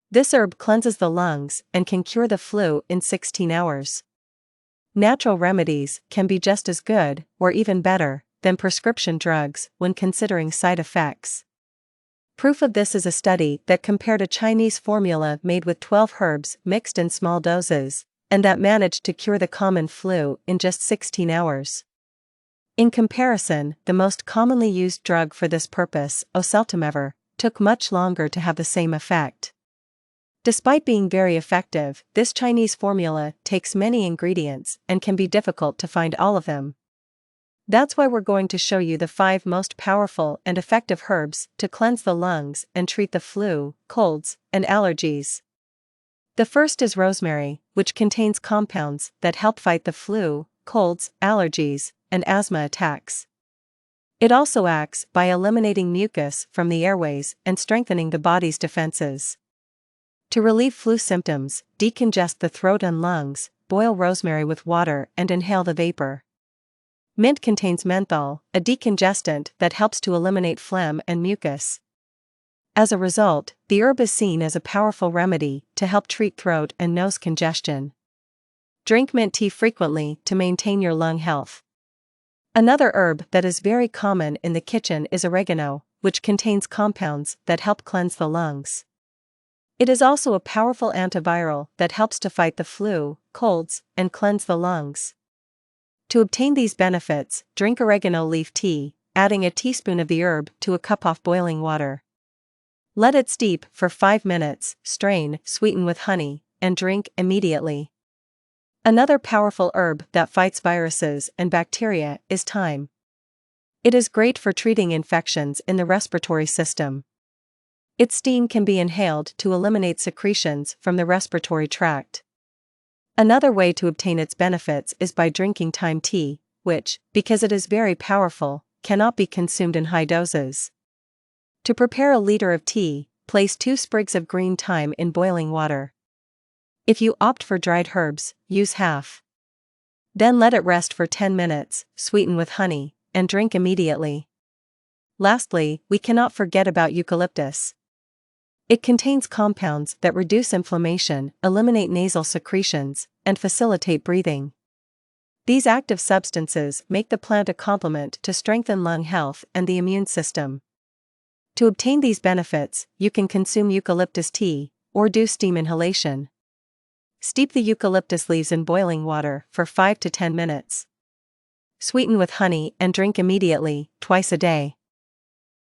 This herb cleanses the lungs and can cure the flu in 16 hours. Natural remedies can be just as good, or even better, than prescription drugs when considering side effects. Proof of this is a study that compared a Chinese formula made with 12 herbs mixed in small doses, and that managed to cure the common flu in just 16 hours. In comparison, the most commonly used drug for this purpose, oseltamivir, took much longer to have the same effect. Despite being very effective, this Chinese formula takes many ingredients and can be difficult to find all of them. That's why we're going to show you the 5 most powerful and effective herbs to cleanse the lungs and treat the flu, colds, and allergies. The first is rosemary, which contains compounds that help fight the flu, colds, allergies, and asthma attacks. It also acts by eliminating mucus from the airways and strengthening the body's defenses. To relieve flu symptoms, decongest the throat and lungs, boil rosemary with water and inhale the vapor. Mint contains menthol, a decongestant that helps to eliminate phlegm and mucus. As a result, the herb is seen as a powerful remedy to help treat throat and nose congestion. Drink mint tea frequently to maintain your lung health. Another herb that is very common in the kitchen is oregano, which contains compounds that help cleanse the lungs. It is also a powerful antiviral that helps to fight the flu, colds, and cleanse the lungs. To obtain these benefits, drink oregano leaf tea, adding a teaspoon of the herb to a cup of boiling water. Let it steep for 5 minutes, strain, sweeten with honey, and drink immediately. Another powerful herb that fights viruses and bacteria is thyme. It is great for treating infections in the respiratory system. Its steam can be inhaled to eliminate secretions from the respiratory tract. Another way to obtain its benefits is by drinking thyme tea, which, because it is very powerful, cannot be consumed in high doses. To prepare a liter of tea, place 2 sprigs of green thyme in boiling water. If you opt for dried herbs, use half. Then let it rest for 10 minutes, sweeten with honey, and drink immediately. Lastly, we cannot forget about eucalyptus. It contains compounds that reduce inflammation, eliminate nasal secretions, and facilitate breathing. These active substances make the plant a complement to strengthen lung health and the immune system. To obtain these benefits, you can consume eucalyptus tea, or do steam inhalation. Steep the eucalyptus leaves in boiling water for 5 to 10 minutes. Sweeten with honey and drink immediately, twice a day.